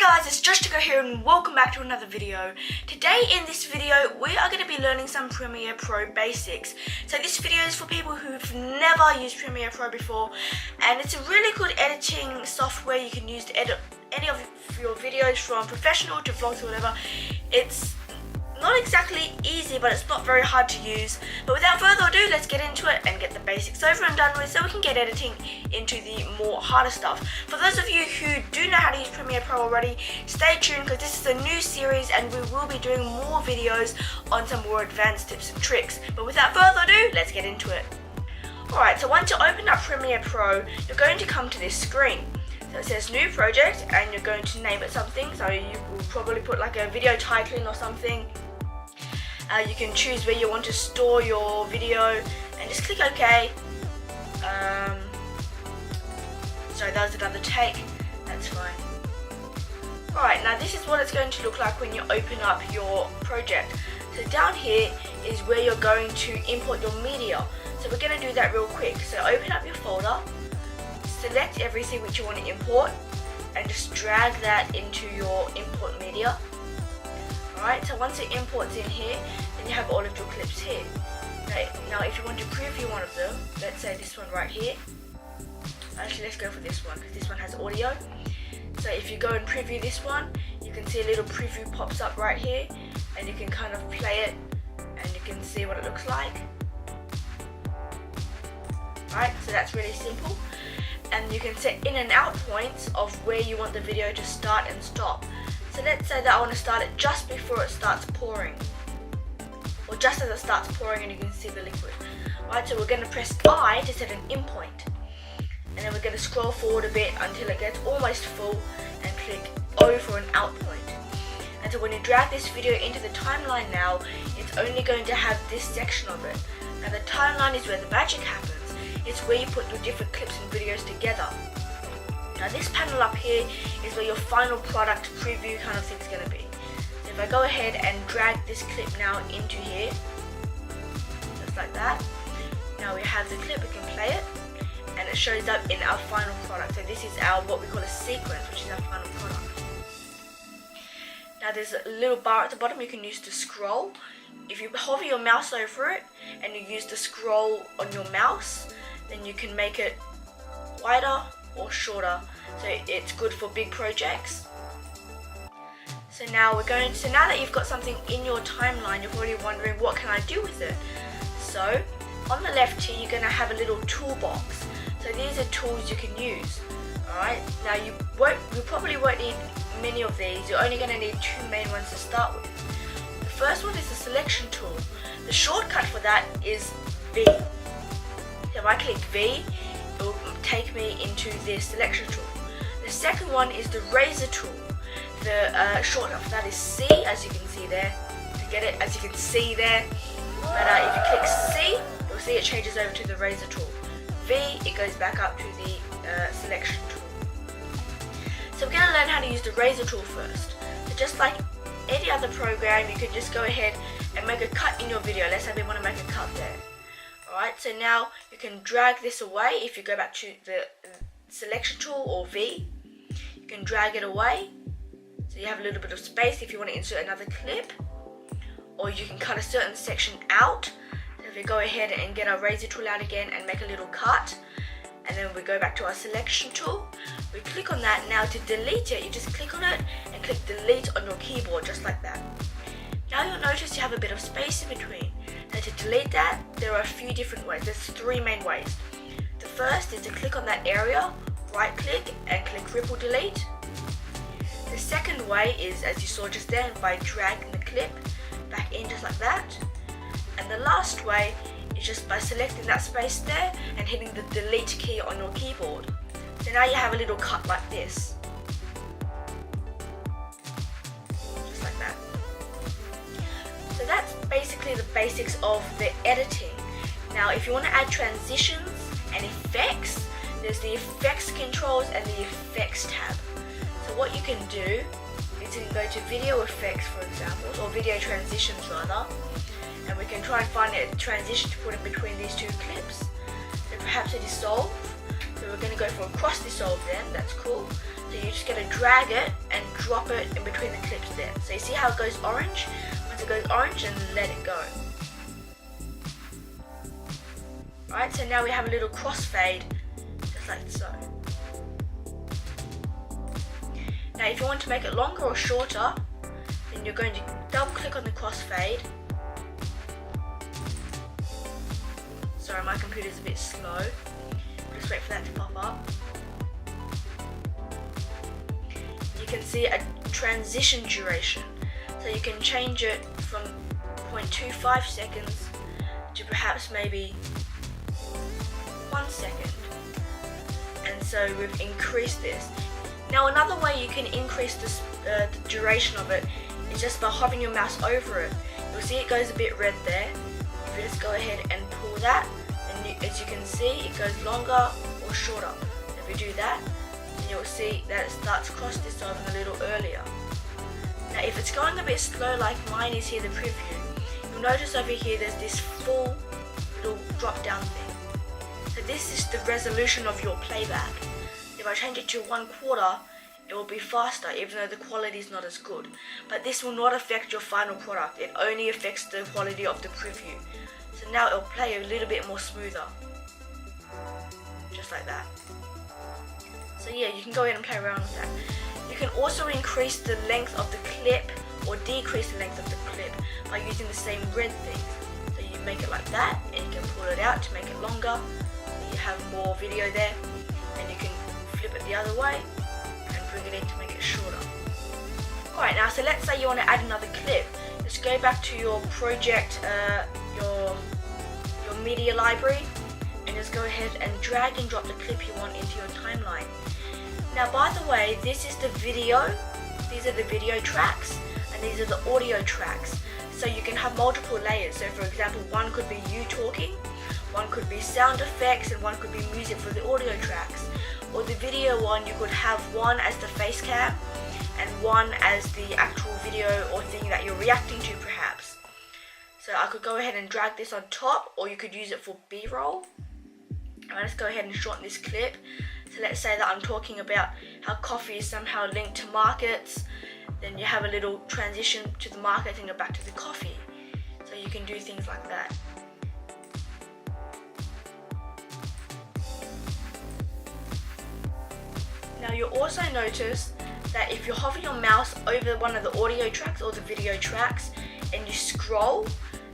guys, it's Justica here and welcome back to another video. Today in this video we are going to be learning some Premiere Pro basics. So this video is for people who've never used Premiere Pro before, and it's a really good editing software you can use to edit any of your videos, from professional to vlogs or whatever. It's not exactly easy, but it's not very hard to use. But without further ado, let's get into it and get the basics over and done with so we can get editing into the more harder stuff. For those of you who do know how to use Premiere Pro already, stay tuned because this is a new series and we will be doing more videos on some more advanced tips and tricks. But without further ado, let's get into it. Alright, so once you open up Premiere Pro, you're going to come to this screen. So it says new project and you're going to name it something. So you will probably put like a video titling or something. You can choose where you want to store your video and just click OK. Sorry, that was another take. That's fine. Alright, now this is what it's going to look like when you open up your project. So down here is where you're going to import your media. So we're going to do that real quick. So open up your folder, select everything which you want to import, and just drag that into your import media. Alright, so once it imports in here, then you have all of your clips here. Now if you want to preview one of them, let's say this one right here. Actually, let's go for this one because this one has audio. So if you go and preview this one, you can see a little preview pops up right here, and you can kind of play it and you can see what it looks like. Right, so that's really simple. And you can set in and out points of where you want the video to start and stop. So let's say that I want to start it just before it starts pouring, or just as it starts pouring and you can see the liquid. Right, so we're going to press I to set an in point, and then we're going to scroll forward a bit until it gets almost full and click O for an out point. And so when you drag this video into the timeline now, it's only going to have this section of it. Now the timeline is where the magic happens. It's where you put your different clips and videos together. Now this panel up here is where your final product preview kind of thing is going to be. So if I go ahead and drag this clip now into here, just like that, now we have the clip, we can play it, and it shows up in our final product. So this is our, what we call a sequence, which is our final product. Now there's a little bar at the bottom you can use to scroll. If you hover your mouse over it and you use the scroll on your mouse, then you can make it wider or shorter, so it's good for big projects. So now that you've got something in your timeline, you're probably wondering, what can I do with it? So on the left here you're going to have a little toolbox. So these are tools you can use. Alright, now you probably won't need many of these. You're only going to need two main ones to start with. The first one is the selection tool. The shortcut for that is V. So if I click V, it will take me into the selection tool. The second one is the razor tool. The shortcut for that is C, as you can see there. To get it, as you can see there. But if you click C, you'll see it changes over to the razor tool. V, it goes back up to the selection tool. So we're going to learn how to use the razor tool first. So just like any other program, you can just go ahead and make a cut in your video. Let's say we want to make a cut there. Alright, so now you can drag this away. If you go back to the selection tool or V, you can drag it away. So you have a little bit of space if you want to insert another clip, or you can cut a certain section out. So if we go ahead and get our razor tool out again and make a little cut, and then we go back to our selection tool, we click on that. Now to delete it, you just click on it and click delete on your keyboard, just like that. Now you'll notice you have a bit of space in between. Now to delete that, there are a few different ways. There's three main ways. The first is to click on that area, right click and click ripple delete. The second way is, as you saw just then, by dragging the clip back in just like that. And the last way is just by selecting that space there and hitting the delete key on your keyboard. So now you have a little cut like this. Just like that. So that's basically the basics of the editing. Now if you want to add transitions and effects, there's the effects controls and the effects tab. So what you can do is you can go to video effects, for example, or video transitions rather, and we can try and find a transition to put in between these two clips. So perhaps a dissolve. So we're going to go for a cross dissolve then, that's cool. So you're just going to drag it and drop it in between the clips there. So you see how it goes orange? Once it goes orange, then let it go. Alright, so now we have a little crossfade, just like so. Now if you want to make it longer or shorter, then you're going to double click on the crossfade. Sorry, my computer's a bit slow. Just wait for that to pop up. You can see a transition duration. So you can change it from 0.25 seconds to perhaps maybe 1 second. And so we've increased this. Now another way you can increase this, the duration of it is just by hovering your mouse over it. You'll see it goes a bit red there. If you just go ahead and pull that, then as you can see, it goes longer or shorter. If you do that, then you'll see that it starts cross dissolving a little earlier. Now if it's going a bit slow like mine is here, the preview, you'll notice over here there's this full little drop down thing. So this is the resolution of your playback. If I change it to 1/4, it will be faster even though the quality is not as good. But this will not affect your final product, it only affects the quality of the preview. So now it'll play a little bit more smoother. Just like that. So yeah, you can go ahead and play around with that. You can also increase the length of the clip or decrease the length of the clip by using the same red thing. So you make it like that and you can pull it out to make it longer. So you have more video there, and you can flip it the other way and bring it in to make it shorter. Alright, now so let's say you want to add another clip. Just go back to your project, your media library, and just go ahead and drag and drop the clip you want into your timeline. Now by the way, this is the video, these are the video tracks, and these are the audio tracks. So you can have multiple layers. So for example, one could be you talking, one could be sound effects, and one could be music for the audio tracks. Or the video one, you could have one as the face cam and one as the actual video or thing that you're reacting to perhaps. So I could go ahead and drag this on top, or you could use it for B-roll. Alright, let's go ahead and shorten this clip. So let's say that I'm talking about how coffee is somehow linked to markets. Then you have a little transition to the market and you're back to the coffee. So you can do things like that. Now you'll also notice that if you hover your mouse over one of the audio tracks or the video tracks and you scroll,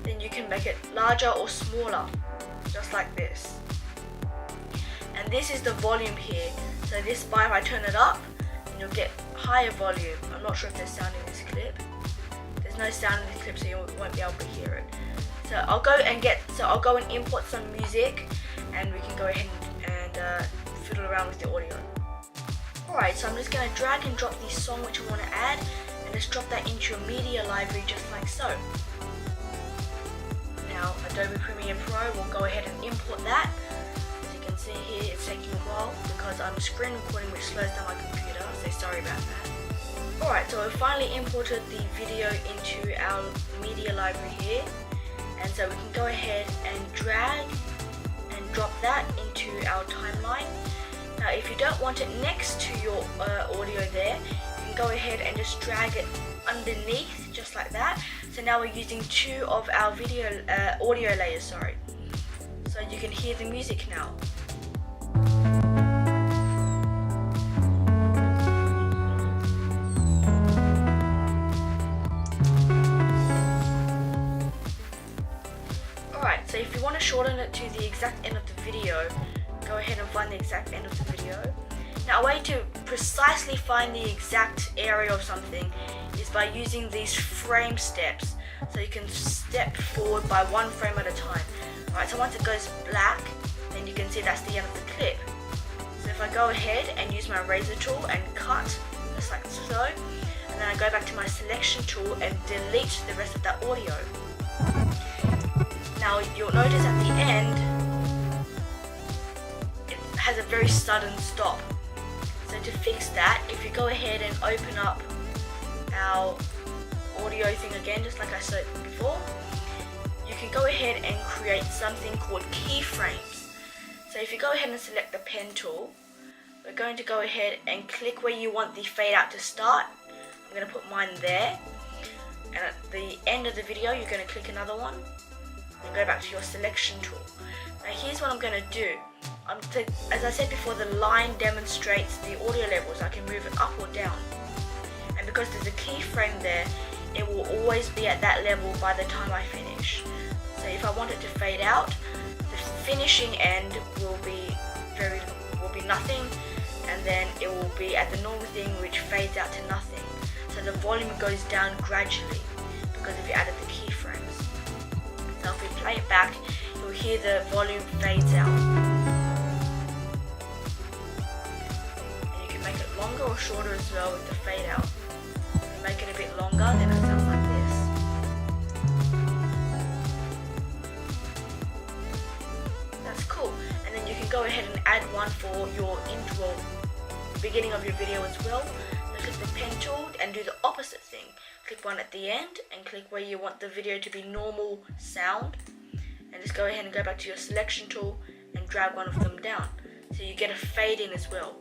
then you can make it larger or smaller, just like this. And this is the volume here. So this bar, if I turn it up, then you'll get higher volume. I'm not sure if there's sound in this clip. There's no sound in this clip, so you won't be able to hear it. So I'll go and import some music, and we can go ahead and fiddle around with the audio. Alright, so I'm just going to drag and drop the song which I want to add, and just drop that into your media library just like so. Now Adobe Premiere Pro will go ahead and import that. As you can see here, it's taking a while because I'm screen recording, which slows down my computer, so sorry about that. Alright, so we've finally imported the video into our media library here, and so we can go ahead and drag and drop that into our timeline. Now if you don't want it next to your audio there, you can go ahead and just drag it underneath, just like that. So now we're using two of our audio layers, sorry. So you can hear the music now. Alright, so if you want to shorten it to the exact end of the video, go ahead and find the exact end of the video. Now a way to precisely find the exact area of something is by using these frame steps. So you can step forward by one frame at a time. Alright, so once it goes black, then you can see that's the end of the clip. So if I go ahead and use my razor tool and cut, just like so, and then I go back to my selection tool and delete the rest of that audio. Now you'll notice at the end, has a very sudden stop. So to fix that, if you go ahead and open up our audio thing again, just like I said before, you can go ahead and create something called keyframes. So if you go ahead and select the pen tool, we're going to go ahead and click where you want the fade out to start. I'm going to put mine there, and at the end of the video you're going to click another one and go back to your selection tool. Now here's what I'm going to do. As I said before, the line demonstrates the audio levels. I can move it up or down, and because there's a keyframe there, it will always be at that level by the time I finish. So if I want it to fade out, the finishing end will be nothing, and then it will be at the normal thing, which fades out to nothing. So the volume goes down gradually because if you added the keyframes. So if we play it back, you'll hear the volume fades out. And you can make it longer or shorter as well with the fade out. If you make it a bit longer, then it sounds like this. That's cool. And then you can go ahead and add one for your intro, beginning of your video as well. So click the pen tool and do the opposite thing. Click one at the end and click where you want the video to be normal sound, and just go ahead and go back to your selection tool and drag one of them down so you get a fade in as well.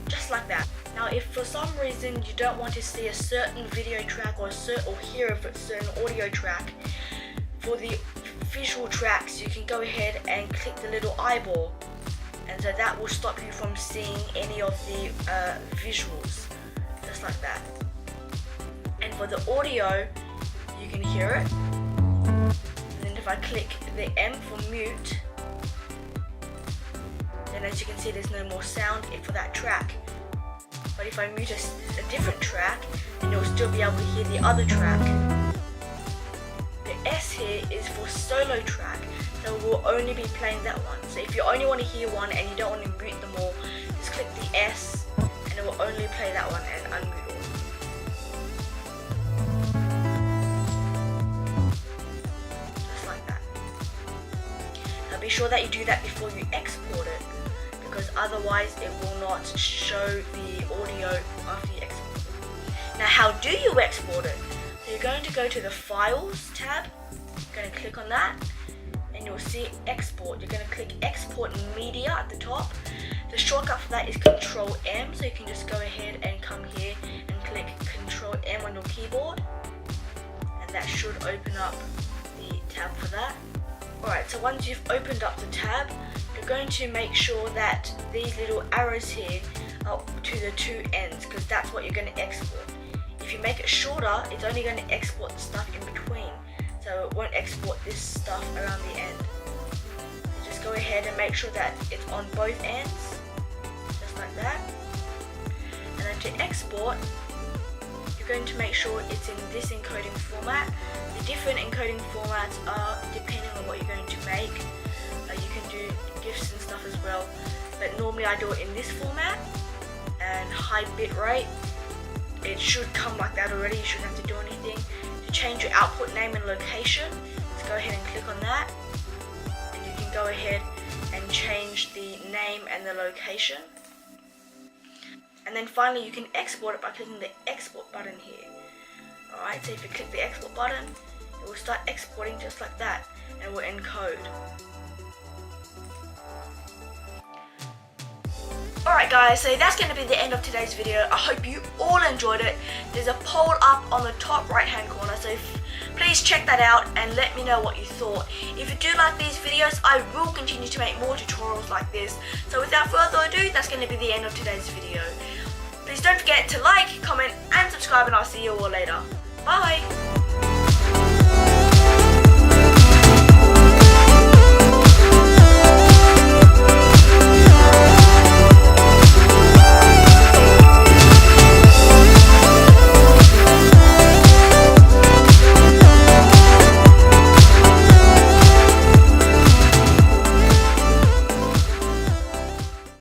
Just like that. Now if for some reason you don't want to see a certain video track or hear a certain audio track, for the visual tracks you can go ahead and click the little eyeball, and so that will stop you from seeing any of the visuals, just like that. And for the audio, you can hear it, and then if I click the M for mute, then as you can see there's no more sound for that track. But if I mute a different track, then you'll still be able to hear the other track. The S here is for solo track, so we'll only be playing that one. So if you only want to hear one and you don't want to mute them all, just click the S and it will only play that one and unmute all. Just like that. Now be sure that you do that before you export it, because otherwise it will not show the audio after you export it. Now how do you export it? So you're going to go to the Files tab, you're going to click on that, and you'll see Export. You're going to click Export Media at the top. The shortcut for that is Control M, so you can just go ahead and come here and click Control M on your keyboard, and that should open up the tab for that. Alright, so once you've opened up the tab, you're going to make sure that these little arrows here are to the two ends, because that's what you're going to export. If you make it shorter, it's only going to export the stuff in between, so it won't export this stuff around the end. So just go ahead and make sure that it's on both ends, just like that. And then to export, you're going to make sure it's in this encoding format. The different encoding formats are depending on what you're going to make. You can do GIFs and stuff as well, but normally I do it in this format and high bit rate. It should come like that already, you shouldn't have to do anything. To change your output name and location, just go ahead and click on that, and you can go ahead and change the name and the location. And then finally you can export it by clicking the export button here. Alright, so if you click the export button, it will start exporting just like that, and will encode. Alright guys, so that's going to be the end of today's video. I hope you all enjoyed it. There's a poll up on the top right hand corner, so please check that out and let me know what you thought. If you do like these videos, I will continue to make more tutorials like this. So without further ado, that's going to be the end of today's video. Please don't forget to like, comment and subscribe, and I'll see you all later. Bye!